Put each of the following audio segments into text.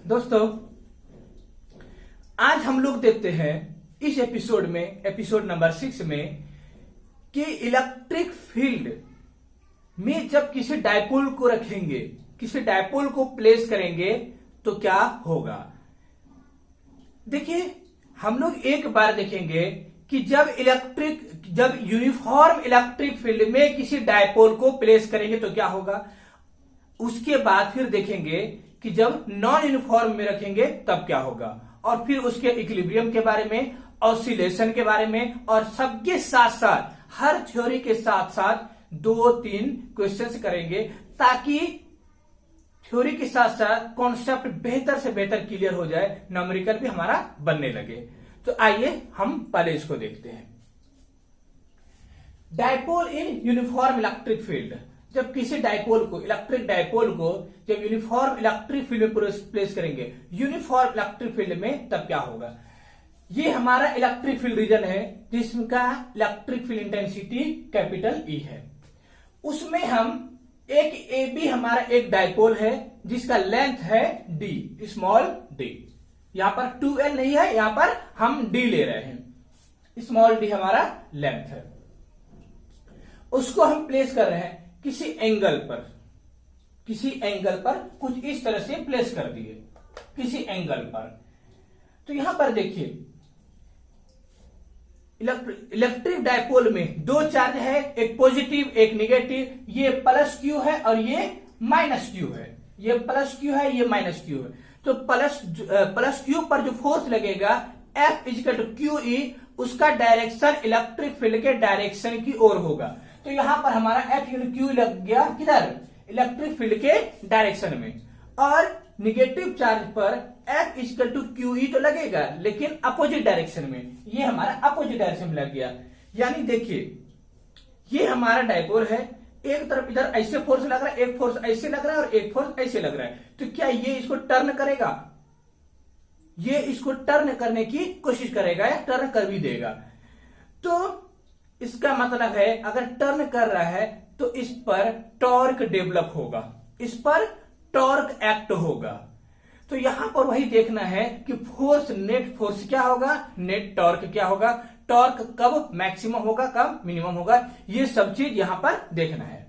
दोस्तों, आज हम लोग देखते हैं इस एपिसोड में, एपिसोड नंबर 6 में, कि इलेक्ट्रिक फील्ड में जब किसी डायपोल को रखेंगे, किसी डायपोल को प्लेस करेंगे तो क्या होगा। देखिए, हम लोग एक बार देखेंगे कि जब यूनिफॉर्म इलेक्ट्रिक फील्ड में किसी डायपोल को प्लेस करेंगे तो क्या होगा। उसके बाद फिर देखेंगे कि जब नॉन यूनिफॉर्म में रखेंगे तब क्या होगा, और फिर उसके इक्विलिब्रियम के बारे में, ऑसिलेशन के बारे में, और सबके साथ साथ हर थ्योरी के साथ साथ 2-3 क्वेश्चंस करेंगे ताकि थ्योरी के साथ साथ कॉन्सेप्ट बेहतर से बेहतर क्लियर हो जाए, न्यूमेरिकल भी हमारा बनने लगे। तो आइए हम पहले इसको देखते हैं। Dipole in uniform electric field. जब किसी डायपोल को, इलेक्ट्रिक डायपोल को जब यूनिफॉर्म इलेक्ट्रिक फील्ड में प्लेस करेंगे, यूनिफॉर्म इलेक्ट्रिक फील्ड में, तब क्या होगा। ये हमारा इलेक्ट्रिक फील्ड रीजन है जिसका electric field intensity capital E है। उसमें हम एक AB हमारा एक डायपोल है जिसका लेंथ है D, स्मॉल d। यहां पर 2L नहीं है, यहां पर हम D ले रहे हैं। स्मॉल d हमारा लेंथ है। उसको हम प्लेस कर रहे हैं किसी एंगल पर, कुछ इस तरह से प्लेस कर दिए किसी एंगल पर। तो यहां पर देखिए, इलेक्ट्रिक डायपोल में दो चार्ज है, एक पॉजिटिव एक नेगेटिव। ये प्लस Q है और ये माइनस Q है। ये प्लस Q है, ये माइनस Q है। तो प्लस Q पर जो फोर्स लगेगा F इक्वल टू QE, उसका डायरेक्शन इलेक्ट्रिक फील्ड के डायरेक्शन की ओर होगा। तो यहां पर हमारा F इक्वल टू Q लग गया किधर, इलेक्ट्रिक फील्ड के डायरेक्शन में। और निगेटिव चार्ज पर F इक्वल टू QE तो लगेगा लेकिन अपोजिट डायरेक्शन में। ये हमारा अपोजिट डायरेक्शन में लग गया। यानी देखिए, ये हमारा डायपोल है, एक तरफ इधर ऐसे फोर्स लग रहा है, एक फोर्स ऐसे लग रहा है और एक फोर्स ऐसे लग रहा है। तो क्या ये इसको टर्न करेगा, ये इसको टर्न करने की कोशिश करेगा या टर्न कर भी देगा। तो इसका मतलब है अगर टर्न कर रहा है तो इस पर टॉर्क डेवलप होगा, इस पर टॉर्क एक्ट होगा। तो यहां पर वही देखना है कि फोर्स, नेट फोर्स क्या होगा, नेट टॉर्क क्या होगा, टॉर्क कब मैक्सिमम होगा, कब मिनिमम होगा, ये सब चीज यहां पर देखना है।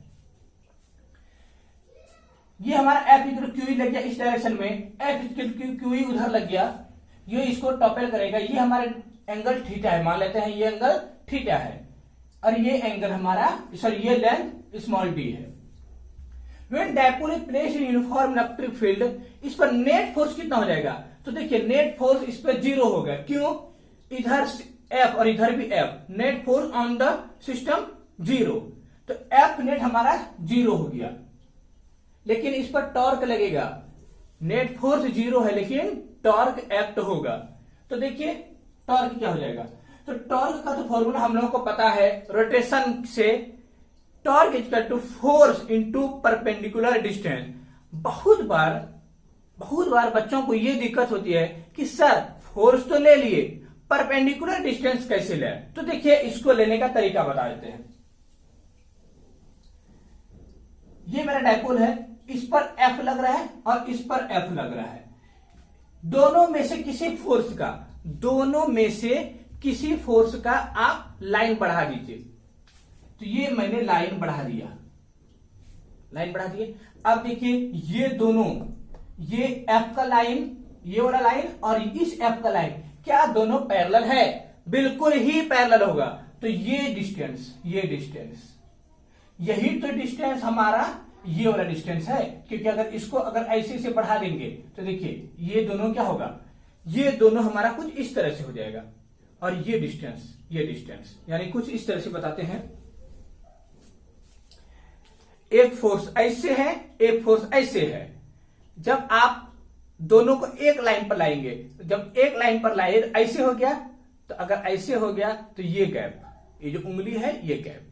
ये हमारा F इक्वल QE लग गया इस डायरेक्शन में, F इक्वल QE उधर लग गया, ये इसको टॉपेल करेगा। ये हमारे एंगल थीटा है, मान लेते हैं ये एंगल थीटा है, और ये एंगल हमारा, सॉरी ये लेंथ स्मॉल d है। When dipole is placed in uniform electric field, इस पर नेट फोर्स कितना हो जाएगा। तो देखिए, नेट फोर्स इस पर 0 हो गया। क्यों, इधर F और इधर भी F, net force on the system 0। तो F नेट हमारा 0 हो गया, लेकिन इस पर टॉर्क लगेगा। नेट फोर्स 0 है लेकिन टॉर्क एक्ट होगा। तो देखिए टॉर्क क्या हो जाएगा। तो टॉर्क का तो फॉर्मूला हम लोगों को पता है रोटेशन से, torque equal to force into perpendicular distance. बहुत बार बच्चों को यह दिक्कत होती है कि सर फोर्स तो ले लिए, परपेंडिकुलर डिस्टेंस कैसे ले। तो देखिए, इसको लेने का तरीका बता देते हैं। ये मेरा डायपोल है, इस पर F लग रहा है और इस पर F लग रहा है। दोनों में से किसी फोर्स का आप लाइन बढ़ा दीजिए। तो ये मैंने लाइन बढ़ा दिया। अब देखिए, ये दोनों, ये F का लाइन, ये वाला लाइन और इस F का लाइन, क्या दोनों पैरेलल है। बिल्कुल ही पैरेलल होगा। तो ये डिस्टेंस, यही तो डिस्टेंस हमारा ये वाला डिस्टेंस है। क्योंकि अगर ऐसे से बढ़ा देंगे तो देखिए, ये दोनों क्या होगा, ये दोनों हमारा कुछ इस तरह से हो जाएगा। और ये डिस्टेंस यानी कुछ इस तरह से बताते हैं। एक फोर्स ऐसे है, एक फोर्स ऐसे है। जब आप दोनों को एक लाइन पर लाएंगे, जब एक लाइन पर लाए ऐसे हो गया, तो अगर ऐसे हो गया तो ये गैप, ये जो उंगली है ये गैप।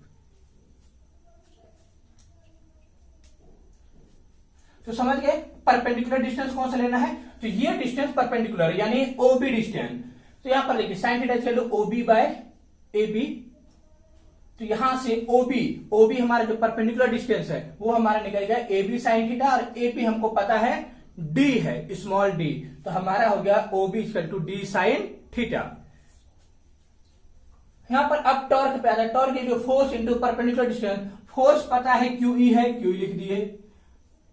तो समझ गए परपेंडिकुलर डिस्टेंस कौन सा लेना है। तो ये डिस्टेंस परपेंडिकुलर यानी OB डिस्टेंस। तो यहां पर देखिए, साइन थीटा चलो OB बाय AB। तो यहां से OB हमारा जो परपेंडिकुलर डिस्टेंस है वो हमारा निकल गया AB साइन थीटा, और AP हमको पता है डी है, स्मॉल डी, तो हमारा हो गया OB equal to D sine theta. यहां पर अब टॉर्क पे आता है। टॉर्क जो force into perpendicular distance, force पता है QE है, QE लिख दिए,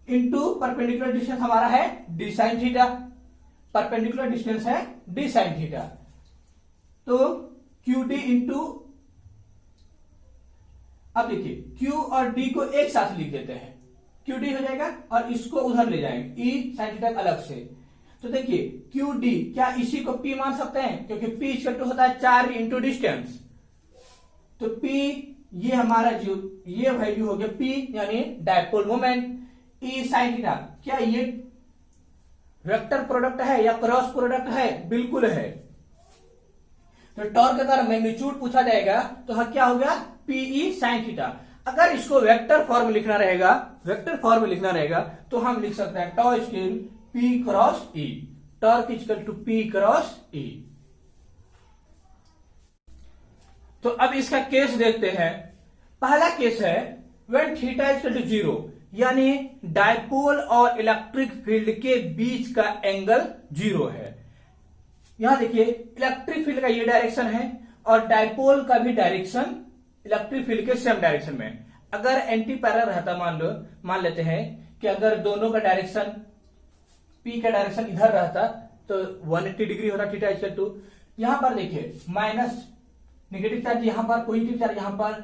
इंटू परपेंडिकुलर डिस्टेंस हमारा है D sine theta, perpendicular distance है डी साइन थीटा, तो QD इंटू, अब देखिए Q और D को एक साथ लिख देते हैं, QD हो जाएगा और इसको उधर ले जाएंगे E साइन थीटा अलग से, तो देखिए QD, क्या इसी को P मान सकते हैं, क्योंकि P इक्वल टू होता है चार्ज इंटू डिस्टेंस, तो P ये हमारा जो ये वैल्यू हो गया P यानी dipole moment. E sine theta, क्या ये वेक्टर प्रोडक्ट है या क्रॉस प्रोडक्ट है, बिल्कुल है। तो टॉर्क अगर मैग्नीट्यूड पूछा जाएगा तो क्या होगा PE साइन थीटा। अगर इसको वेक्टर फॉर्म लिखना रहेगा, वेक्टर फॉर्म लिखना रहेगा तो हम लिख सकते हैं टॉ स्केल P cross E, torque equal to P cross E। तो अब इसका केस देखते हैं। पहला केस है व्हेन थीटा इक्वल टू 0, यानी डायपोल और इलेक्ट्रिक फील्ड के बीच का एंगल 0 है। यहां देखिए इलेक्ट्रिक फील्ड का ये डायरेक्शन है और डायपोल का भी डायरेक्शन इलेक्ट्रिक फील्ड के सेम डायरेक्शन में। अगर एंटी पैरेलल रहता, मान लेते हैं कि अगर दोनों का डायरेक्शन P का डायरेक्शन इधर रहता तो 180 डिग्री होता थीटा इक्वल टू, यहां पर देखिए माइनस नेगेटिव चार्ज, यहां पर पॉजिटिव चार्ज, यहां पर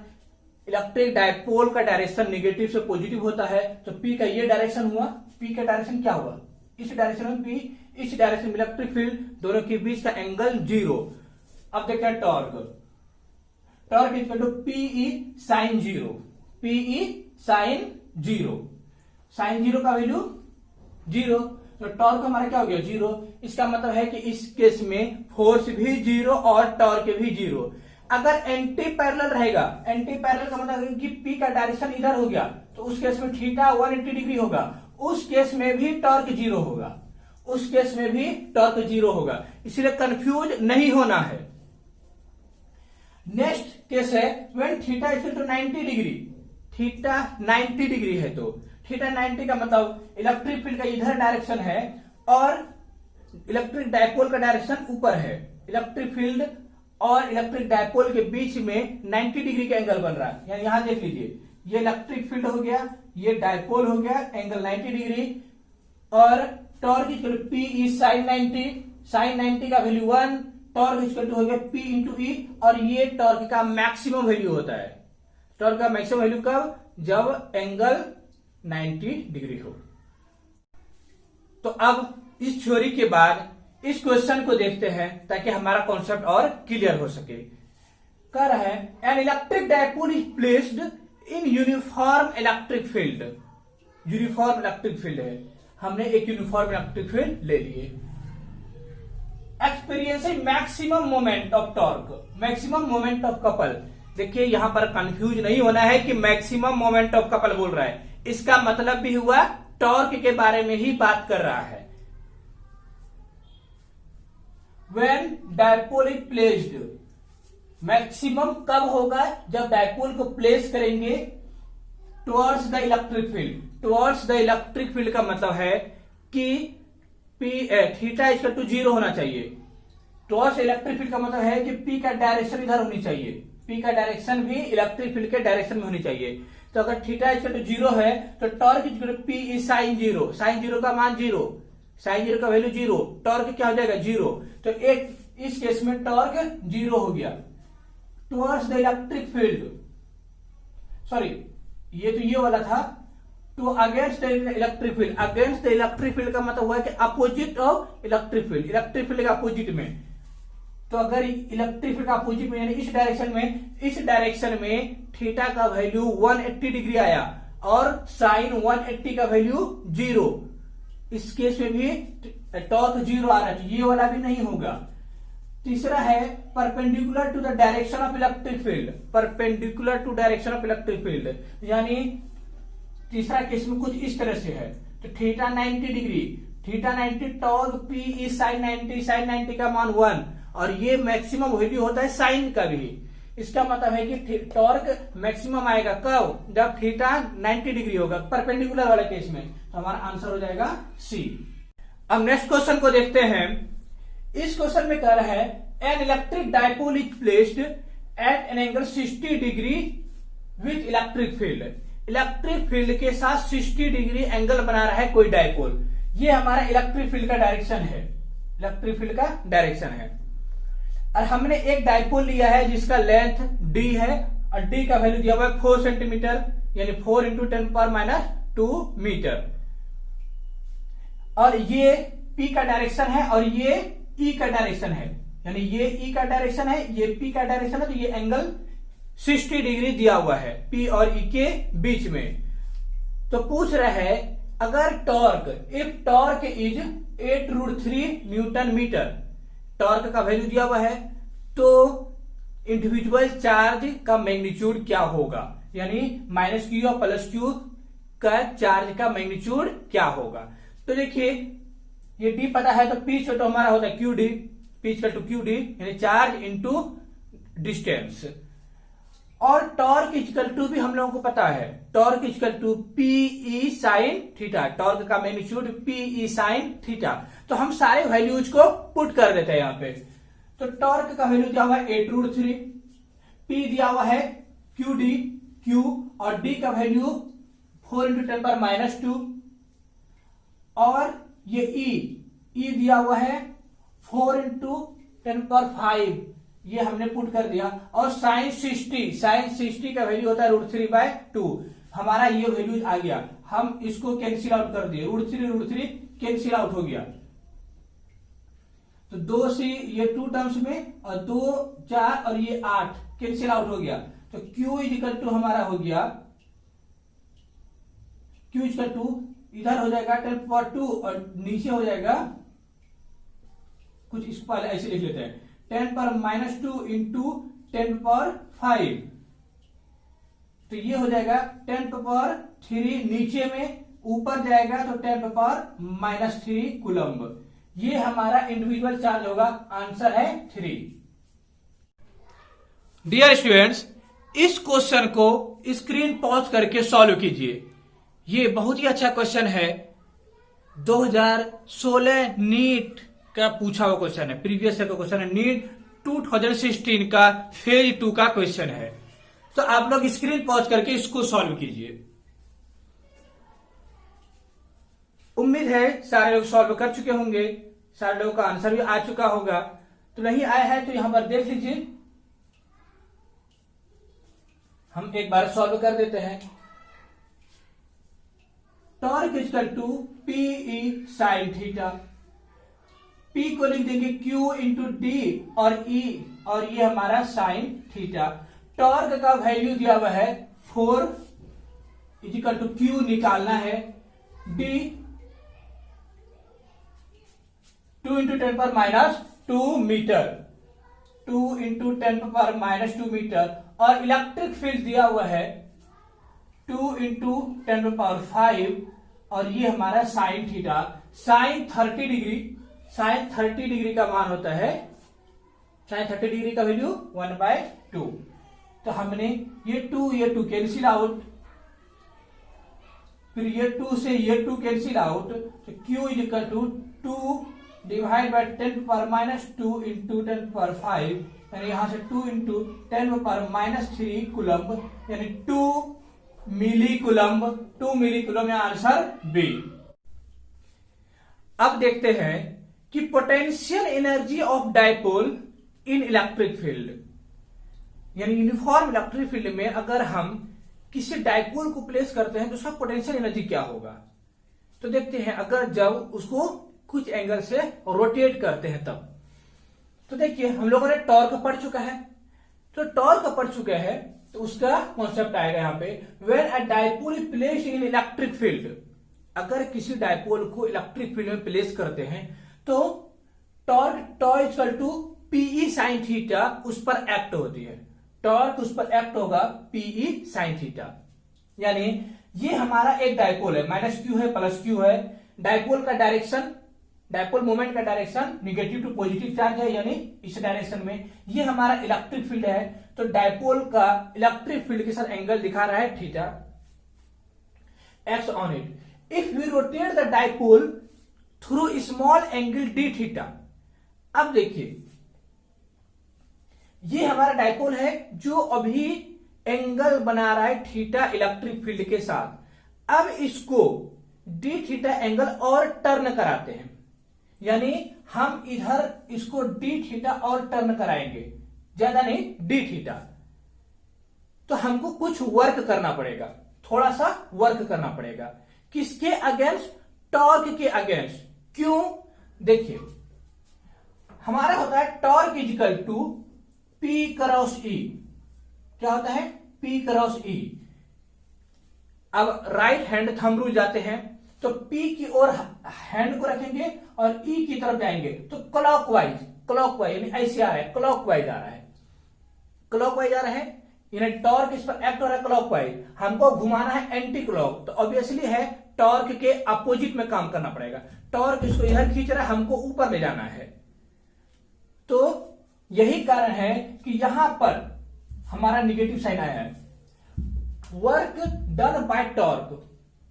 इलेक्ट्रिक डायपोल का डायरेक्शन नेगेटिव से पॉजिटिव होता है, तो P का ये डायरेक्शन हुआ, P का डायरेक्शन क्या हुआ, इस डायरेक्शन में P, इस डायरेक्शन में इलेक्ट्रिक फील्ड, दोनों के बीच का एंगल 0। अब देखते हैं torque, torque equal to PE sine 0, PE sine 0, sine 0 का वैल्यू 0, तो टॉर्क हमारा क्या हो गया 0। इसका मतलब है कि इस केस में फोर्स भी 0 और टॉर्क भी 0। अगर एंटी पैरेलल रहेगा, एंटी पैरेलल का मतलब कि P का डायरेक्शन इधर हो गया, तो उस केस में थीटा 180 डिग्री होगा, उस केस में भी टॉर्क 0 होगा, उस केस में भी टॉर्क 0 होगा, इसलिए कंफ्यूज नहीं होना है। नेक्स्ट केस है when theta equal to 90 degree, theta 90 degree है, तो थीटा 90 का मतलब इलेक्ट्रिक फील्ड का इधर डायरेक्शन है और इलेक्ट्रिक डायपोल का डायरेक्शन ऊपर है, इलेक्ट्रिक फील्ड और इलेक्ट्रिक डायपोल के बीच में 90 डिग्री का एंगल बन रहा है। यानी यहां देख लीजिए, ये इलेक्ट्रिक फील्ड हो गया, ये डायपोल हो गया, एंगल 90 डिग्री, और torque equal to PE sine 90, sine 90 का वैल्यू 1, टॉर्क इक्वल टू हो गया P इंटू E, और ये टॉर्क का मैक्सिमम वैल्यू होता है। टॉर्क का मैक्सिमम वैल्यू कब, जब एंगल 90 डिग्री हो। तो अब इस थ्योरी के बाद इस क्वेश्चन को देखते हैं ताकि हमारा कॉन्सेप्ट और क्लियर हो सके। कह रहा है an electric dipole is placed in uniform electric field, uniform electric field है, हमने एक यूनिफॉर्म इलेक्ट्रिक फील्ड ले लिए। Experiencing maximum moment of torque, maximum moment of couple. देखिए यहां पर कंफ्यूज नहीं होना है कि मैक्सिमम मोमेंट ऑफ कपल बोल रहा है, इसका मतलब भी हुआ टॉर्क के बारे में ही बात कर रहा है। When dipole is placed, maximum कब होगा, जब डायपोल को प्लेस करेंगे towards the electric field. Towards the electric field का मतलब है कि थीटा इक्वल टू 0 होना चाहिए। टुवर्ड्स इलेक्ट्रिक फील्ड का मतलब है कि P का डायरेक्शन इधर होनी चाहिए, P का डायरेक्शन भी इलेक्ट्रिक फील्ड के डायरेक्शन में होनी चाहिए। तो अगर थीटा इक्वल टू 0 है तो torque equal to PE sine 0, sine 0 का मान 0, साइन 0 का वैल्यू 0, टॉर्क क्या हो जाएगा 0। तो एक इस केस में टॉर्क 0 हो गया। Towards the electric field, sorry ये तो ये वाला था, to against the electric field, against the electric field का मतलब हुआ कि opposite of electric field, electric field का अपोजिट में। तो अगर इलेक्ट्रिक फील्ड का अपोजिट में यानी इस डायरेक्शन में थीटा का वैल्यू 180 डिग्री आया और साइन 180 का वैल्यू 0, इस केस में भी टॉर्क 0 आ रहा है, ये वाला भी नहीं होगा। तीसरा है perpendicular to the direction of electric field, perpendicular to direction of electric field, यानी तीसरा केस में कुछ इस तरह से है। तो theta 90 degree, theta 90, torque PE sine 90, sine 90 का मान 1, और ये मैक्सिमम वैल्यू होता है साइन का भी। इसका मतलब है कि टॉर्क मैक्सिमम आएगा कब, जब थीटा 90 डिग्री होगा परपेंडिकुलर वाले केस में। तो हमारा आंसर हो जाएगा C। अब नेक्स्ट क्वेश्चन को देखते हैं। इस क्वेश्चन में कह रहा है an electric dipole is placed at an angle 60 degree with electric field. Electric field के साथ 60 डिग्री एंगल बना रहा है कोई डायपोल। ये हमारा इलेक्ट्रिक फील्ड का डायरेक्शन है, इलेक्ट्रिक फील्ड का डायरेक्शन है। और हमने एक डायपोल लिया है जिसका लेंथ d है और d का वैल्यू दिया हुआ है 4 सेंटीमीटर, यानी 4 × 10⁻² मीटर। और ये P का डायरेक्शन है और ये E का डायरेक्शन है, यानी ये E का डायरेक्शन है, ये P का डायरेक्शन है। तो ये एंगल 60 डिग्री दिया हुआ है P और E के बीच में। तो पूछ रहा है अगर torque, if torque is 8√3 newton metre, torque का वैल्यू दिया हुआ है, तो इंडिविजुअल चार्ज का मैग्नीट्यूड क्या होगा, यानी -q और +q का चार्ज का मैग्नीट्यूड क्या होगा। तो देखिए ये d पता है, तो P तो हमारा होता है QD, P = QD यानी चार्ज इंटू डिस्टेंस। और टॉर्क इक्वल टू भी हम लोगों को पता है, torque equal to PE sin theta, torque का मैग्नीट्यूड PE sin थीटा। तो हम सारे वैल्यूज को पुट कर देते हैं यहाँ पे। तो टॉर्क का वैल्यू दिया हुआ है 8√3, P दिया हुआ है QD Q, और D का वैल्यू 4 × 10⁻², और ये E दिया हुआ है 4 × 10⁵, ये हमने पुट कर दिया। और sin 60 का वैल्यू होता है √3/2, हमारा ये वैल्यू आ गया। हम इसको कैंसिल आउट कर दिए, √3 कैंसिल आउट हो गया। तो 2 से ये 2 टर्म्स में, और 2 4 और ये 8 कैंसिल आउट हो गया। तो Q = हमारा हो गया, Q = इधर हो जाएगा 10⁻², और नीचे हो जाएगा कुछ इसको पहले ऐसे लिख लेते हैं 10⁻² × 10⁵। तो ये हो जाएगा 10⁻³ नीचे में, ऊपर जाएगा तो 10⁻³ कूलम्ब। ये हमारा इंडिविजुअल चार्ज होगा, आंसर है 3। डियर स्टूडेंट्स, इस क्वेश्चन को स्क्रीन पॉज करके सॉल्व कीजिए। ये बहुत ही अच्छा क्वेश्चन है, 2016 नीट का पूछा हुआ क्वेश्चन है, प्रीवियस ईयर का क्वेश्चन है, नीट 2016 का फेज 2 का क्वेश्चन है। तो आप लोग स्क्रीन पॉज करके इसको सॉल्व कीजिए। उम्मीद है सारे लोग सॉल्व कर चुके होंगे, सारे लोगों का आंसर भी आ चुका होगा। तो नहीं आया है तो यहां पर देख लीजिए, हम एक बार सॉल्व कर देते हैं। Torque = PE sin theta, P को लिख देंगे Q × D और E, और ये हमारा sin थीटा। टॉर्क का वैल्यू दिया हुआ है 4 = Q निकालना है, D 2 × 10⁻² मीटर, 2 × 10⁻² मीटर। और इलेक्ट्रिक फील्ड दिया हुआ है 2 × 10⁵, और ये हमारा sin थीटा। sin 30 डिग्री का मान होता है, sin 30 डिग्री का वैल्यू 1/2। तो हमने ये 2 कैंसिल आउट, फिर ये 2 से ये 2 कैंसिल आउट। तो Q = 2 / 10⁻² × 10⁵, यानी यहां से 2 × 10⁻³ कूलम्ब, यानी 2 मिली कूलम्ब, 2 मिली कूलम्ब, या आंसर बी। अब देखते हैं कि potential energy of dipole in electric field, यानी यूनिफॉर्म इलेक्ट्रिक फील्ड में अगर हम किसी डायपोल को प्लेस करते हैं तो उसका पोटेंशियल एनर्जी क्या होगा। तो देखते हैं, अगर जब उसको कुछ एंगल से रोटेट करते हैं तब। तो देखिए हम लोगों ने टॉर्क पढ़ चुका है, तो टॉर्क पढ़ चुके हैं, तो उसका कॉन्सेप्ट आएगा यहाँ पे, when a dipole is placed in electric field, अगर किसी डायपोल को इलेक्ट्रिक फील्ड में प्लेस करते हैं तो टॉर्क = PE sin थीटा उस पर एक्ट होती है, टॉर्क उस पर एक्ट होगा PE sin थीटा। यानी ये हमारा एक डायपोल है, -q है +q है, डायपोल का डायरेक्शन, डायपोल मोमेंट का direction negative to positive charge है, यानी इस डायरेक्शन में। ये हमारा इलेक्ट्रिक फील्ड है, तो डायपोल का इलेक्ट्रिक फील्ड के साथ एंगल दिखा रहा है theta, act on it. If we rotate the dipole through small angle D theta. अब देखिए ये हमारा डायपोल है जो अभी एंगल बना रहा है थीटा इलेक्ट्रिक फील्ड के साथ। अब इसको डी थीटा एंगल और टर्न कराते हैं, यानी हम इधर इसको डी थीटा और टर्न कराएंगे, ज्यादा नहीं डी थीटा। तो हमको कुछ वर्क करना पड़ेगा, थोड़ा सा वर्क करना पड़ेगा। किसके अगेंस्ट? टॉर्क के अगेंस्ट। क्यों? देखिए हमारा होता है torque is equal to P cross E. क्या होता है? P cross E. अब राइट हैंड थंब रूल जाते हैं, तो पी की ओर हैंड को रखेंगे और ई की तरफ जाएंगे, तो क्लॉकवाइज, क्लॉकवाइज यानी ऐसे आ रहा है, क्लॉकवाइज आ रहा है, क्लॉकवाइज आ रहा है, यानी टॉर्क इस पर एक्ट हो रहा है क्लॉकवाइज। हमको घुमाना है एंटी क्लॉक, तो ऑब्वियसली है टॉर्क के अपोजिट में काम करना पड़ेगा। टॉर्क इसको इधर खींच रहा है, हमको ऊपर ले जाना है। तो यही कारण है कि यहां पर हमारा निगेटिव साइन आया है। वर्क डन बाय टॉर्क,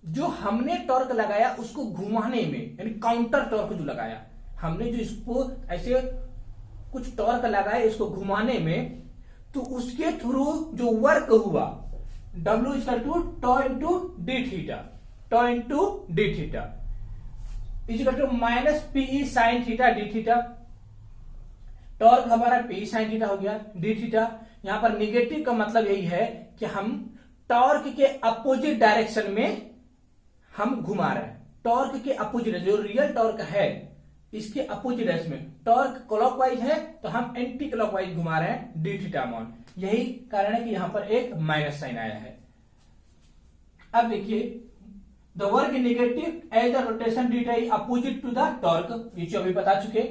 जो हमने टॉर्क लगाया उसको घुमाने में, यानी काउंटर टॉर्क जो लगाया हमने, जो इसको ऐसे कुछ टॉर्क लगाया इसको घुमाने में, तो उसके थ्रू जो वर्क हुआ W equal to tau into D theta, tau into D theta equal to minus P E sine theta D theta. Torque हमारा पी साइन थीटा हो गया, डी थीटा। यहां पर निगेटिव का मतलब यही है कि हम टॉर्क के अपोजिट डायरेक्शन में हम घुमा रहे हैं। टॉर्क के अपोजिट, जो रियल टॉर्क है इसके अपोजिट डायरेक्शन में, टॉर्क क्लॉकवाइज है तो हम एंटी क्लॉकवाइज घुमा रहे हैं डी थीटा मान। यही कारण है कि यहां पर एक माइनस साइन आया है। अब देखिए the work in negative as the rotation D theta opposite to the torque, ये अभी बता चुके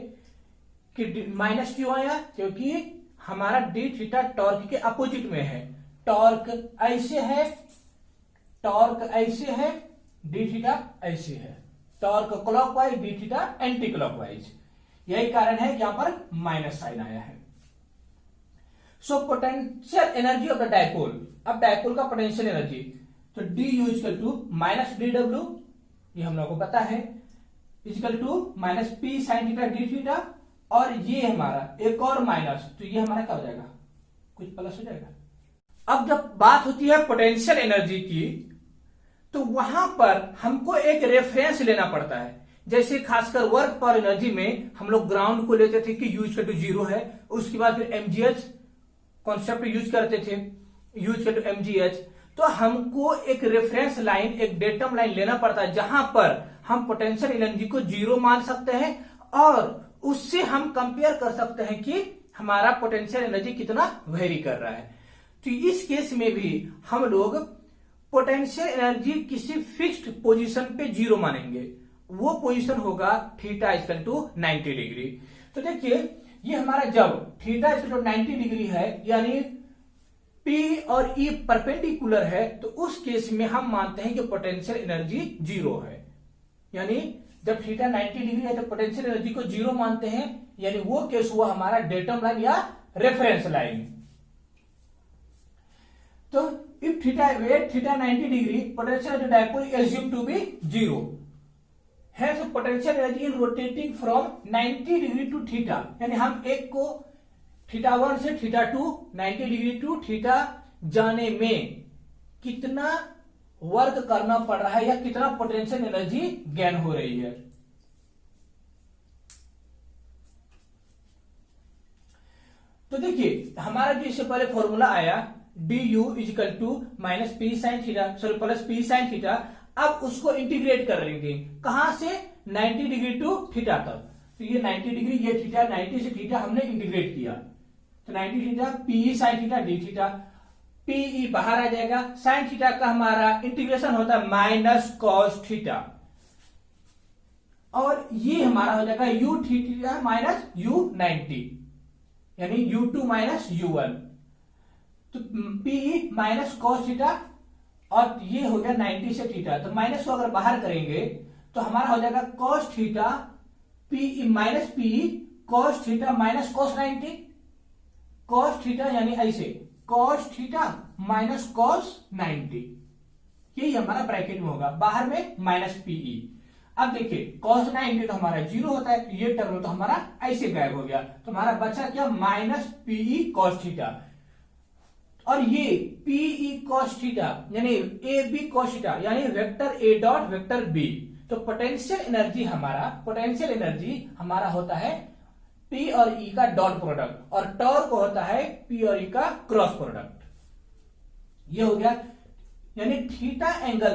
कि माइनस क्यों आया, क्योंकि हमारा डी थीटा टॉर्क के अपोजिट में है। टॉर्क ऐसे है, टॉर्क ऐसे है, डी थीटा ऐसे है। Torque clockwise, D theta anti clockwise. यही कारण है कि यहां पर माइनस साइन आया है। So potential energy of the dipole. अब डायपोल का पोटेंशियल एनर्जी, तो D U equal to minus D W, ये हम लोगों को पता है, equal to minus P sine theta D theta, और ये हमारा एक और माइनस, तो ये हमारा क्या हो जाएगा, कुछ प्लस हो जाएगा। अब जब बात होती है पोटेंशियल एनर्जी की, तो वहां पर हमको एक रेफरेंस लेना पड़ता है। जैसे खासकर वर्क पावर एनर्जी में हम लोग ग्राउंड को लेते थे कि यूज टू जीरो है, उसके बाद फिर एमजीएच कॉन्सेप्ट यूज करते थे, यूज टू एमजीएच। तो हमको एक रेफरेंस लाइन, एक डेटम लाइन लेना पड़ता है जहां पर हम पोटेंशियल एनर्जी को जीरो मान सकते हैं और उससे हम कंपेयर कर सकते हैं कि हमारा पोटेंशियल एनर्जी कितना वेरी कर रहा है। तो इस केस में भी हम लोग पोटेंशियल एनर्जी किसी फिक्स्ड पोजीशन पे जीरो मानेंगे। वो पोजीशन होगा थीटा इक्वल टू 90 डिग्री। तो देखिए ये हमारा जब थीटा इक्वल टू 90 डिग्री है, यानी P और E परपेंडिकुलर है, तो उस केस में हम मानते हैं कि पोटेंशियल एनर्जी जीरो है। यानी जब थीटा 90 डिग्री है तो पोटेंशियल एनर्जी को जीरो मानते हैं, यानी वो केस हुआ हमारा डेटम लाइन या रेफरेंस लाइन। तो if theta 90 degree, potential energy dipole is assumed to be zero. Hence potential energy in rotating from 90 degree to theta, यानी हम एक को थीटा 1 से थीटा 2 90 डिग्री टू थीटा जाने में कितना वर्क करना पड़ रहा है या कितना पोटेंशियल एनर्जी गेन हो रही है। तो देखिए हमारा जो इससे पहले फॉर्मूला आया D U equal to minus P sine theta, sorry plus P sine theta, अब उसको इंटीग्रेट कर रही थी कहां से, 90 डिग्री टू थीटा तक। तो ये 90 डिग्री, ये थीटा 90 से थीटा हमने इंटीग्रेट किया, तो 90 theta P sine theta D theta, P E बाहर आ जाएगा, साइन थीटा का हमारा इंटीग्रेशन होता है माइनस कॉस थीटा, और ये हमारा हो जाएगा यू थीटा माइनस यू 90, यानी u2 माइनस u1, तो पीई माइनस कॉस थीटा, और ये हो गया 90 से थीटा, तो माइनस को अगर बाहर करेंगे तो हमारा हो जाएगा cos theta P E minus P E cos theta minus cos 90, cos theta यानी ऐसे कॉस थीटा माइनस कॉस 90, यही हमारा ब्रैकेट में होगा, बाहर में माइनस पीई। अब देखिए cos 90 तो हमारा 0 होता है, ये टर्म तो हमारा ऐसे गायब हो गया, तो हमारा बचा क्या माइनस पीई cos थीटा, और ये पीई cos थीटा यानी ए बी cos थीटा यानी vector A dot vector B. तो पोटेंशियल एनर्जी हमारा होता है पी और ई का डॉट प्रोडक्ट, और टॉर्क होता है पी और ई का क्रॉस प्रोडक्ट। ये हो गया, यानी थीटा एंगल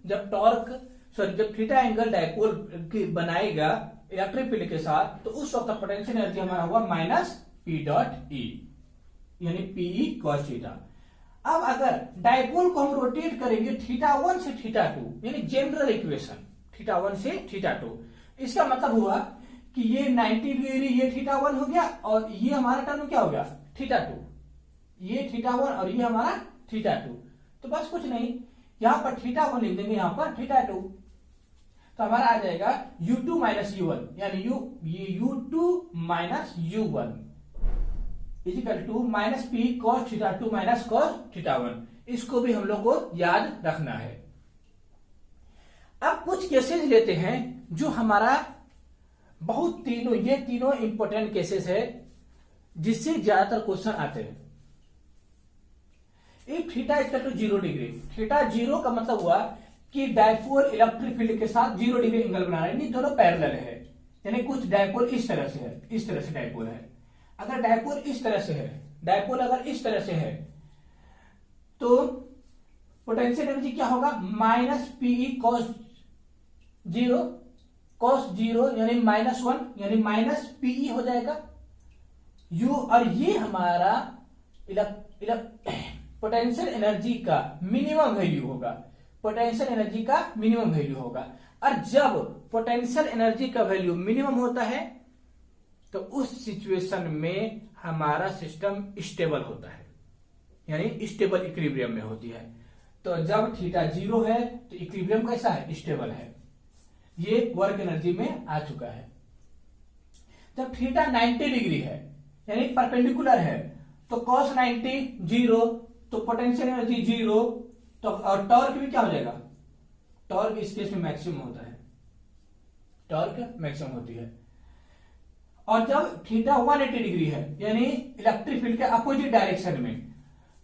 जब थीटा एंगल डायपोल बनाएगा इलेक्ट्रिक फील्ड के साथ, तो उस वक्त पोटेंशियल एनर्जी हमारा हुआ माइनस पी डॉट ई यानी पीई cos थीटा। अब अगर डायपोल को हम रोटेट करेंगे थीटा 1 से थीटा 2 यानी जनरल इक्वेशन थीटा 1 से थीटा 2, इसका मतलब हुआ कि ये 90 डिग्री ये थीटा 1 हो गया, और ये हमारा टर्म क्या हो गया थीटा 2, ये थीटा 1 और ये हमारा थीटा 2। तो बस कुछ नहीं, यहां पर थीटा 1 लिख देंगे, यहां पर थीटा 2, तो हमारा आ जाएगा u2 माइनस u1 यानी u2 minus u1 equal to minus P cos theta 2 minus cos theta 1। इसको भी हम लोग को याद रखना है। अब कुछ केसेस लेते हैं जो हमारा ये तीनों इंपॉर्टेंट केसेस है जिससे ज्यादातर क्वेश्चन आते हैं। If theta equal to 0 degree, theta 0 का मतलब हुआ कि डायपोल इलेक्ट्रिक फील्ड के साथ 0 डिग्री एंगल बना रहे हैं, दोनों पैरेलल है, यानी कुछ डायपोल इस तरह से है, इस तरह से डायपोल है। अगर डायपोल इस तरह से है, डायपोल अगर इस तरह से है, तो पोटेंशियल एनर्जी क्या होगा माइनस पीई cos 0 यानी -1 यानी माइनस पीई हो जाएगा u, और ये हमारा पोटेंशियल एनर्जी का मिनिमम वैल्यू होगा, पोटेंशियल एनर्जी का मिनिमम वैल्यू होगा। और जब पोटेंशियल एनर्जी का वैल्यू मिनिमम होता है तो उस सिचुएशन में हमारा सिस्टम स्टेबल होता है, यानी स्टेबल इक्विलिब्रियम में होती है। तो जब थीटा 0 है तो इक्विलिब्रियम कैसा है स्टेबल है, ये वर्क एनर्जी में आ चुका है। जब थीटा 90 डिग्री है यानी परपेंडिकुलर है, तो cos 90 0, तो पोटेंशियल एनर्जी 0, तो और टॉर्क भी क्या हो जाएगा, टॉर्क इस केस में मैक्सिमम होता है, टॉर्क मैक्सिमम होती है। और जब थीटा 180 डिग्री है यानी इलेक्ट्रिक फील्ड के अपोजिट डायरेक्शन में,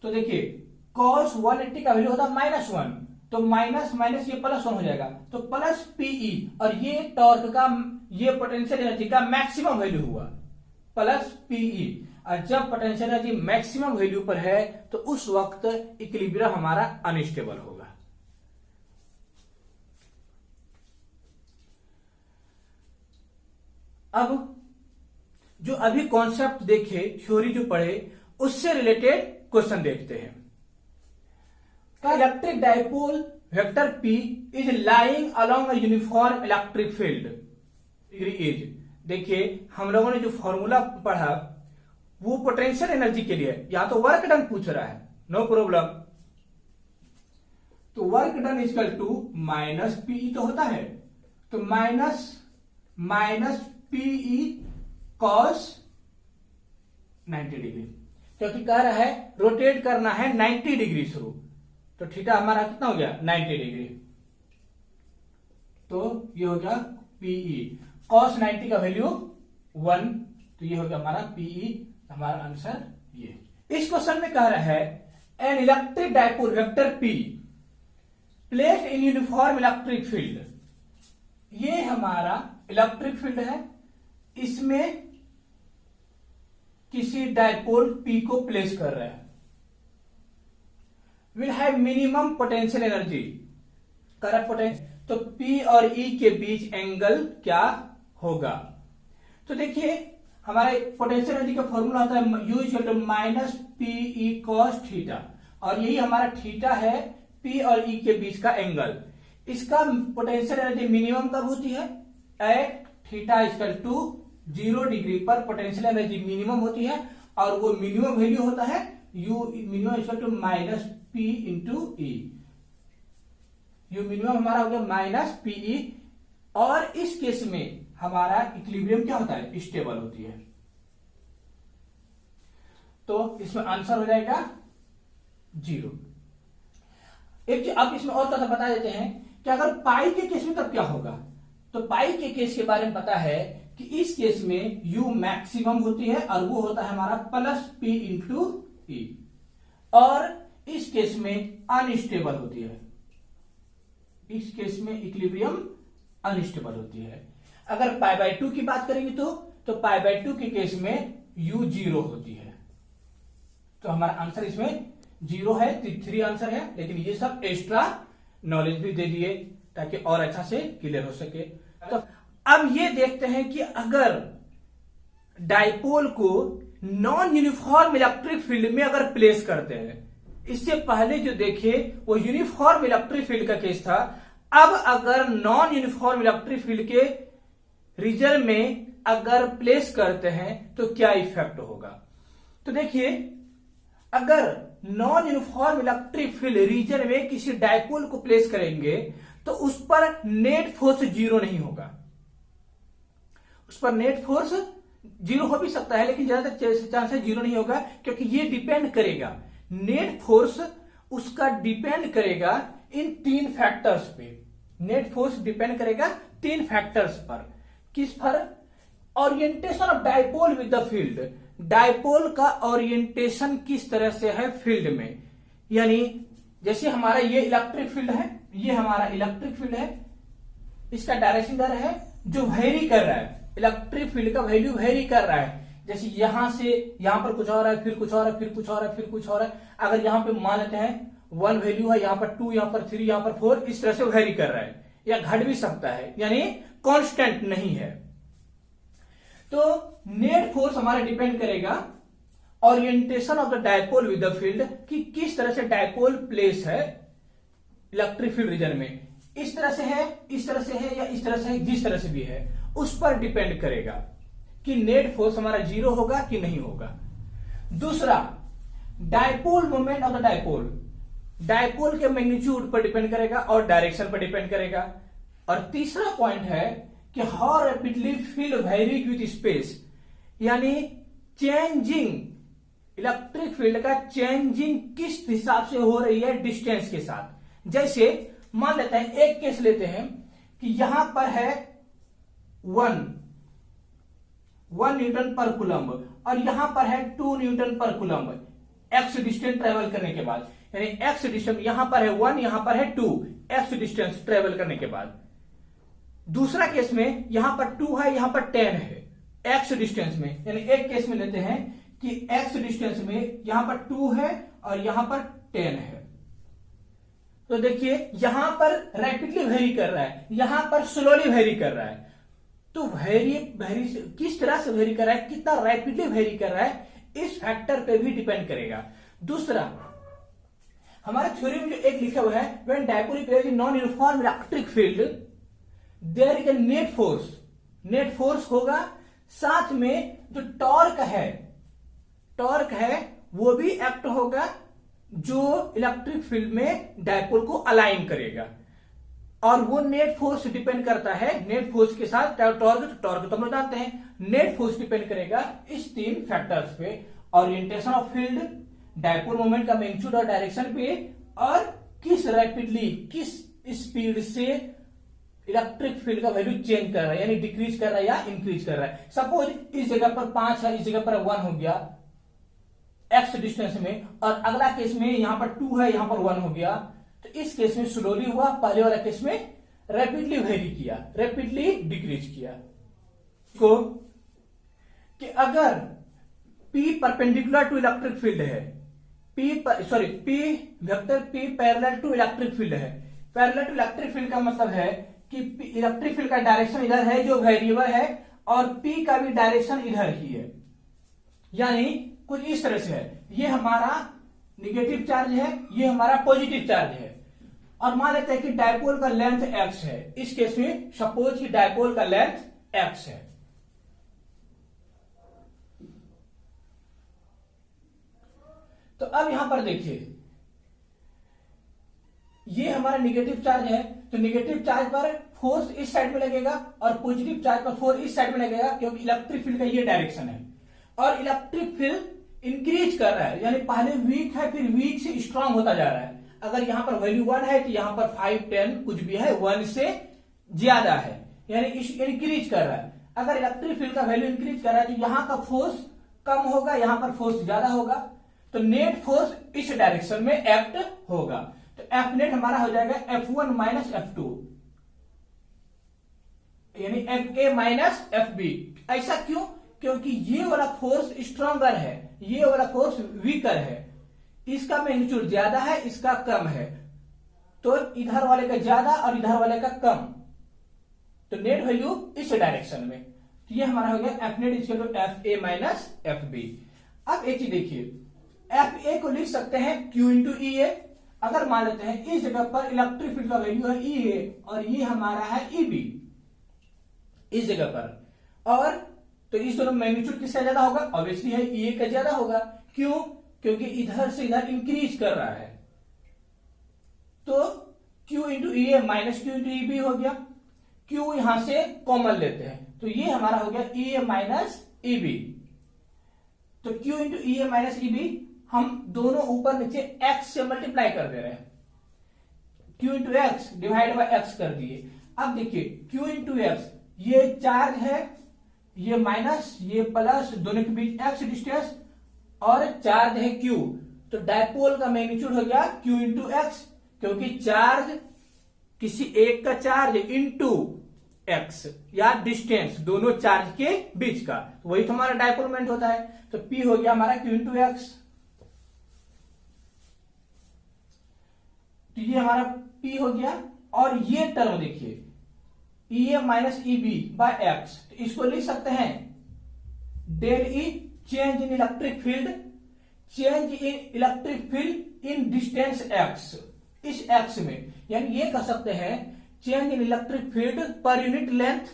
तो देखिए cos 180 का वैल्यू होता है -1, तो माइनस माइनस ये +1 हो जाएगा, तो प्लस पीई, और ये टॉर्क का ये पोटेंशियल एनर्जी का मैक्सिमम वैल्यू हुआ प्लस पीई। और जब पोटेंशियल एनर्जी मैक्सिमम वैल्यू पर है तो उस वक्त इक्विलिब्रियम हमारा अनस्टेबल होगा। अब जो अभी कॉन्सेप्ट देखे, थ्योरी जो पढ़े, उससे रिलेटेड क्वेश्चन देखते हैं। Electric dipole vector P is lying along a uniform electric field is. देखिए हम लोगों ने जो फॉर्मूला पढ़ा वो पोटेंशियल एनर्जी के लिए, यहां तो वर्क डन पूछ रहा है, नो प्रॉब्लम। तो work done equal to minus P E तो होता है, तो माइनस पीई cos 90 डिग्री, क्योंकि कह रहा है रोटेट करना है 90 डिग्री थ्रू, तो थीटा हमारा कितना हो गया 90 डिग्री, तो ये हो गया पीई cos 90 का वैल्यू 1, तो ये हो गया हमारा पीई, हमारा आंसर ये। इस क्वेश्चन में कह रहा है an electric dipole vector P placed in uniform electric field, ये हमारा इलेक्ट्रिक फील्ड है, इसमें किसी डायपोल P को प्लेस कर रहा है, will have minimum potential energy, current potential, तो P और E के बीच एंगल क्या होगा। तो देखिए हमारा पोटेंशियल एनर्जी का फॉर्मूला होता है U = minus P E cos theta, और यही हमारा थीटा है P और E के बीच का एंगल। इसका पोटेंशियल एनर्जी मिनिमम कब होती है, एट थीटा = 0 डिग्री पर पोटेंशियल एनर्जी मिनिमम होती है, और वो मिनिमम वैल्यू होता है U minimum = minus P into E, you minimum हमारा हो गया माइनस पीई, और इस केस में हमारा इक्विलिब्रियम क्या होता है स्टेबल होती है। तो इसमें आंसर हो जाएगा 0। एक अब इसमें और थोड़ा बता देते हैं कि अगर पाई के केस में तब क्या होगा। तो पाई के केस के बारे में पता है कि इस केस में u मैक्सिमम होती है और वो होता है हमारा प्लस p इंटू ई, और इस केस में अनस्टेबल होती है, इस केस में इक्विलिब्रियम अनस्टेबल होती है। अगर पाई बाय 2 की बात करेंगे तो पाई बाय 2 के केस में u 0 होती है। तो हमारा आंसर इसमें 0 है, 3 आंसर है, लेकिन ये सब एक्स्ट्रा नॉलेज भी दे दिए ताकि और अच्छा से क्लियर हो सके। तो अब ये देखते हैं कि अगर डाइपोल को नॉन यूनिफॉर्म इलेक्ट्रिक फील्ड में अगर प्लेस करते हैं, इससे पहले जो देखे वो यूनिफॉर्म इलेक्ट्रिक फील्ड का केस था, अब अगर नॉन यूनिफॉर्म इलेक्ट्रिक फील्ड के रीजन में अगर प्लेस करते हैं तो क्या इफेक्ट होगा। तो देखिए, अगर non uniform electric field region में किसी डाइपोल को प्लेस करेंगे तो उस पर नेट फोर्स 0 नहीं होगा। उस पर नेट फोर्स 0 हो भी सकता है, लेकिन ज्यादातर चांसेस 0 नहीं होगा, क्योंकि ये डिपेंड करेगा, नेट फोर्स उसका डिपेंड करेगा इन 3 फैक्टर्स पे। नेट फोर्स डिपेंड करेगा 3 फैक्टर्स पर। किस पर? Orientation of dipole with the field, dipole का ओरिएंटेशन किस तरह से है फील्ड में। यानी जैसे हमारा ये इलेक्ट्रिक फील्ड है, ये हमारा इलेक्ट्रिक फील्ड है, इसका डायरेक्शन इधर है जो वेरी कर रहा है, इलेक्ट्रिक फील्ड का वैल्यू वेरी कर रहा है। जैसे यहां से यहां पर कुछ और है, फिर कुछ और है, फिर कुछ और है, फिर कुछ और है। अगर यहां पे मान लेते हैं 1 वैल्यू है, यहां पर 2, यहां पर 3, यहां पर 4, इस तरह से वेरी कर रहा है, या घट भी सकता है, यानी कांस्टेंट नहीं है। तो नेट फोर्स हमारा डिपेंड करेगा orientation of the dipole with the field, कि किस तरह से डाइपोल प्लेस है इलेक्ट्रिक फील्ड रीजन में। इस तरह से है, इस तरह से है, या इस तरह से है, जिस तरह से भी है, उस पर डिपेंड करेगा कि नेट फोर्स हमारा 0 होगा कि नहीं होगा। दूसरा, dipole moment of the dipole, dipole के मैग्नीट्यूड पर डिपेंड करेगा और डायरेक्शन पर डिपेंड करेगा। और तीसरा पॉइंट है कि how rapidly field varies with space, यानी चेंजिंग इलेक्ट्रिक फील्ड का चेंजिंग किस हिसाब से हो रही है डिस्टेंस के साथ। जैसे मान लेते हैं, एक केस लेते हैं कि यहां पर है 1 न्यूटन पर कूलम्ब और यहां पर है 2 न्यूटन पर कूलम्ब एक्स डिस्टेंस ट्रेवल करने के बाद, यानी एक्स डिस्टेंस, यहां पर है 1, यहां पर है 2, एक्स डिस्टेंस ट्रेवल करने के बाद। दूसरा केस में यहां पर 2 है, यहां पर 10 है एक्स डिस्टेंस में, यानी एक केस में लेते हैं कि एक्स डिस्टेंस में यहां पर 2 है और यहां पर 10 है। तो देखिए, यहां पर रैपिडली वेरी कर रहा है, यहां पर स्लोली वेरी कर रहा है। तो वेरी किस तरह से वेरी कर रहा है, कितना रैपिडली वेरी कर रहा है, इस फैक्टर पे भी डिपेंड करेगा। दूसरा, हमारे थ्योरी में जो एक लिखा हुआ है, when dipole is placed in non uniform electric field there is a net force, net force होगा, साथ में जो टॉर्क है वो भी एक्ट होगा, जो इलेक्ट्रिक फील्ड में डाइपोल को अलाइन करेगा। और वो नेट फोर्स डिपेंड करता है, नेट फोर्स के साथ टॉर्क तो हम लोग जानते हैं, नेट फोर्स डिपेंड करेगा इस 3 फैक्टर्स पे, orientation of field, dipole moment का मैग्नीट्यूड और डायरेक्शन पे, और किस रैपिडली, किस स्पीड से इलेक्ट्रिक फील्ड का वैल्यू चेंज कर रहा है, यानी डिक्रीज कर रहा है या इंक्रीज कर रहा है। सपोज इस जगह पर 5 है, इस जगह पर 1 हो गया एक्स डिस्टेंस में, और अगला केस में यहां पर 2 है, यहां पर 1 हो गया। तो इस केस में स्लोली हुआ, पहले वाला केस में रैपिडली वेरी किया, रैपिडली डिक्रीज किया। को कि अगर P perpendicular to electric field है, P vector P parallel to electric field है। पैरेलल टू इलेक्ट्रिक फील्ड का मतलब है कि इलेक्ट्रिक फील्ड का डायरेक्शन इधर है जो वेरिएबल है, और P का भी डायरेक्शन इधर ही है, यानी कुछ इस तरह से है। ये हमारा निगेटिव चार्ज है, ये हमारा पॉजिटिव चार्ज है, और मान लेते हैं कि डाइपोल का लेंथ x है। इस केस में सपोज कि डाइपोल का लेंथ x है। तो अब यहां पर देखिए, ये हमारा निगेटिव चार्ज है, तो निगेटिव चार्ज पर फोर्स इस साइड में लगेगा और पॉजिटिव चार्ज पर फोर्स इस साइड में लगेगा, क्योंकि इलेक्ट्रिक फील्ड का ये डायरेक्शन है। और इलेक्ट्रिक फील्ड इंक्रीज कर रहा है, यानी पहले वीक है, फिर वीक से स्ट्रांग होता जा रहा है। अगर यहाँ पर वैल्यू 1 है तो यहाँ पर 5, 10 कुछ भी है 1 से ज्यादा है, यानी इंक्रीज कर रहा है। अगर इलेक्ट्रिक फील्ड का वैल्यू इंक्रीज कर रहा है तो यहाँ का फोर्स कम होगा, यहाँ पर फोर्स ज्यादा होगा, तो नेट फोर्स इस डायरेक्शन में एक्ट होगा। तो एफ नेट हमारा हो जाएगा F1 माइनस F2, यानी FA माइनस FB। ऐसा क्यों? क्योंकि ये वाला फोर्स स्ट्रॉन्गर है, ये वाला फोर्स वीकर है, इसका मैग्नीट्यूड ज्यादा है, इसका कम है, तो इधर वाले का ज्यादा और इधर वाले का कम, तो नेट वैल्यू इस डायरेक्शन में। तो ये हमारा हो गया F net equal to FA minus FB। अब एक चीज देखिए, FA को लिख सकते हैं Q इंटू EA। अगर मान लेते हैं इस जगह पर इलेक्ट्रिक फील्ड का वैल्यू है EA और ये हमारा है EB इस जगह पर, और तो इस दोनों मैग्नीट्यूड किसका ज्यादा होगा? ऑब्वियसली है EA का ज्यादा होगा। क्यों? क्योंकि इधर से इधर इंक्रीज कर रहा है, तो Q into EA minus Q into EB हो गया। Q यहां से कॉमन लेते हैं, तो ये हमारा हो गया EA माइनस EB। तो Q इंटू EA माइनस EB हम दोनों ऊपर नीचे x से मल्टीप्लाई कर दे रहे हैं, Q into x divide by x कर दिए। अब देखिए Q इंटू एक्स, ये चार्ज है, ये माइनस ये प्लस, दोनों के बीच x डिस्टेंस और चार्ज है Q, तो डायपोल का मैग्नीट्यूड हो गया Q इंटू एक्स, क्योंकि चार्ज किसी एक का चार्ज इंटू x या डिस्टेंस दोनों चार्ज के बीच का, तो वही तो हमारा डायपोल मोमेंट होता है। तो P हो गया हमारा Q इंटू एक्स, तो ये हमारा P हो गया। और ये टर्म देखिए EA माइनस EB बाय एक्स, तो इसको लिख सकते हैं del E change in electric field, change in electric field in distance x, इस x में, यानी ये कह सकते हैं change in electric field per unit length.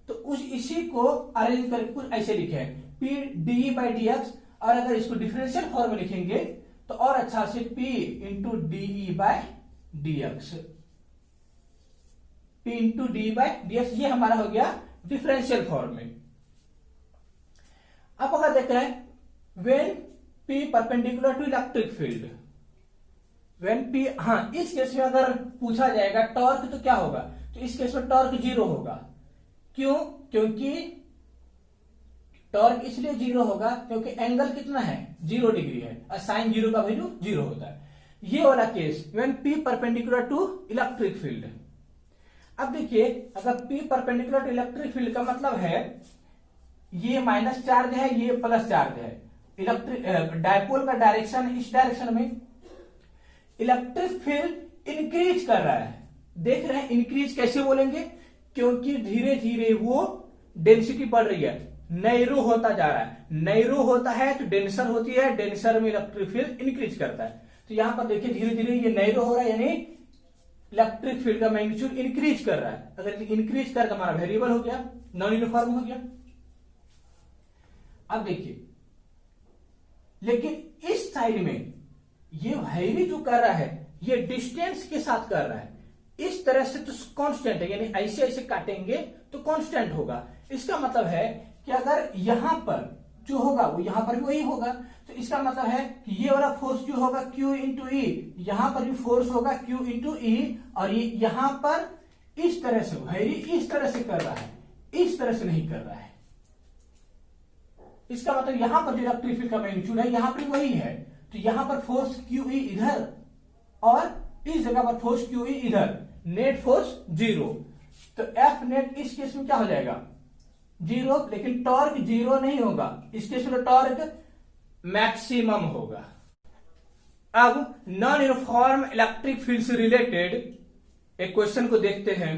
तो इसी को अरेंज करके कुछ ऐसे लिखे हैं P DE बाई DX, और अगर इसको डिफरेंशियल फॉर्म में लिखेंगे तो और अच्छा से P into DE by DX, P into DE by DX, ये हमारा हो गया डिफरेंशियल फॉर्म में। अब अगर देखते हैं when P perpendicular to electric field, when P, हाँ इस केस में अगर पूछा जाएगा टॉर्क तो क्या होगा, तो इस केस में टॉर्क 0 होगा। क्यों? क्योंकि टॉर्क इसलिए 0 होगा क्योंकि एंगल कितना है 0 डिग्री है और साइन 0 का वैल्यू 0 होता है। ये वाला case when P perpendicular to electric field. अब देखिए अगर P perpendicular to electric field का मतलब है ये माइनस चार्ज है, ये प्लस चार्ज है, इलेक्ट्रिक डायपोल का डायरेक्शन इस डायरेक्शन में, इलेक्ट्रिक फील्ड इंक्रीज कर रहा है। देख रहे हैं इंक्रीज कैसे बोलेंगे? क्योंकि धीरे धीरे वो डेंसिटी बढ़ रही है, नैरो होता जा रहा है, नैरो होता है तो डेंसर होती है, डेंसर में इलेक्ट्रिक फील्ड इंक्रीज करता है। तो यहां पर देखिए धीरे धीरे ये नैरो हो रहा है, यानी इलेक्ट्रिक फील्ड का मैग्नीट्यूड इंक्रीज कर रहा है। अगर इंक्रीज कर तो हमारा वेरिएबल हो गया, नॉन यूनिफॉर्म हो गया। अब देखिए लेकिन इस साइड में ये वेरी जो कर रहा है ये डिस्टेंस के साथ कर रहा है, इस तरह से तो कांस्टेंट है, यानी ऐसे ऐसे काटेंगे तो कांस्टेंट होगा। इसका मतलब है कि अगर यहां पर जो होगा वो यहां पर भी वही होगा, तो इसका मतलब है कि ये वाला फोर्स जो होगा Q इंटू E, यहां पर भी फोर्स होगा Q इंटू E, और ये यहां पर इस तरह से वेरी इस तरह से कर रहा है, इस तरह से नहीं कर रहा है। इसका मतलब यहां पर जो इलेक्ट्रिक फील्ड का मैग्नीट्यूड है यहां पर वही है, तो यहां पर फोर्स QE इधर और इस जगह पर फोर्स QE इधर, नेट फोर्स 0। तो F नेट इस केस में क्या हो जाएगा 0, लेकिन टॉर्क 0 नहीं होगा, इस केस में टॉर्क मैक्सिमम होगा। अब नॉन यूनिफॉर्म इलेक्ट्रिक फील्ड से रिलेटेड एक क्वेश्चन को देखते हैं।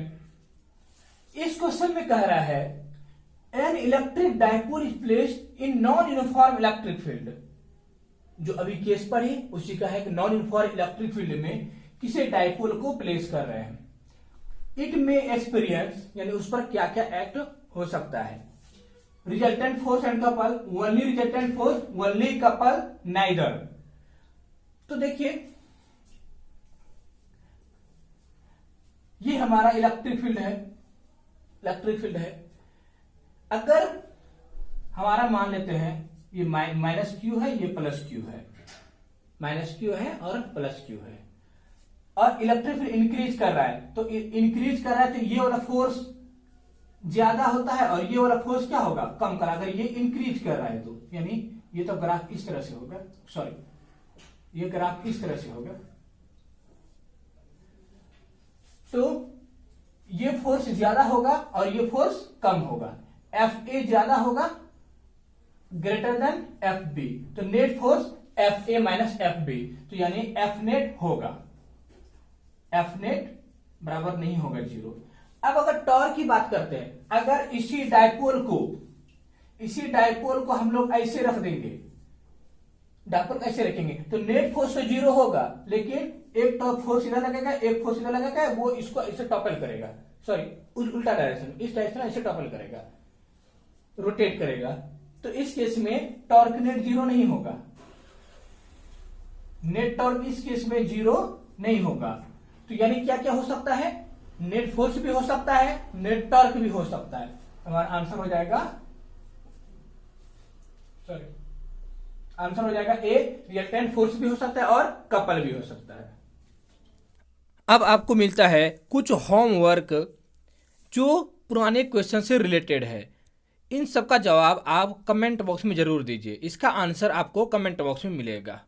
इस क्वेश्चन में कह रहा है an electric dipole is placed in non uniform electric field. जो अभी केस पढ़ी उसी का है कि नॉन यूनिफॉर्म इलेक्ट्रिक फील्ड में किसी डायपोल को प्लेस कर रहे हैं। इट में एक्सपीरियंस यानी उस पर क्या क्या एक्ट हो सकता है। Resultant force and couple, only resultant force, only couple, neither. तो देखिए ये हमारा इलेक्ट्रिक फील्ड है, इलेक्ट्रिक फील्ड है। अगर हमारा मान लेते हैं ये माइनस क्यू है, ये प्लस क्यू है, माइनस क्यू है और प्लस क्यू है। और इलेक्ट्रिक फील्ड इंक्रीज कर रहा है, तो इंक्रीज कर रहा है तो ये वाला फोर्स ज्यादा होता है और ये वाला फोर्स क्या होगा, कम कर। अगर ये इंक्रीज कर रहा है तो यानी ये तो ग्राफ इस तरह से होगा, सॉरी ये ग्राफ इस तरह से होगा, तो ये फोर्स ज्यादा होगा और ये फोर्स कम होगा। एफ ए ज्यादा होगा ग्रेटर देन एफ बी, तो net force F A minus F B, तो यानी एफ नेट होगा, एफ नेट बराबर नहीं होगा 0। अब अगर टॉर्क की बात करते हैं, अगर इसी डायपोल को हम लोग ऐसे रख देंगे, डायपोल ऐसे रखेंगे तो नेट फोर्स तो 0 होगा, लेकिन एक टॉर्क फोर्स इधर लगेगा, एक फोर्स इधर लगेगा, वो इसको ऐसे टॉपल करेगा, सॉरी उल्टा डायरेक्शन, इस डायरेक्शन ऐसे टॉपल करेगा, रोटेट करेगा। तो इस केस में टॉर्क नेट 0 नहीं होगा, नेट टॉर्क इस केस में 0 नहीं होगा। तो यानी क्या क्या हो सकता है, नेट फोर्स भी हो सकता है, नेट टॉर्क भी हो सकता है। हमारा आंसर हो जाएगा, सॉरी आंसर हो जाएगा ए, रिएक्टेंट फोर्स भी हो सकता है और कपल भी हो सकता है। अब आपको मिलता है कुछ होमवर्क जो पुराने क्वेश्चन से रिलेटेड है। इन सब का जवाब आप कमेंट बॉक्स में जरूर दीजिए, इसका आंसर आपको कमेंट बॉक्स में मिलेगा।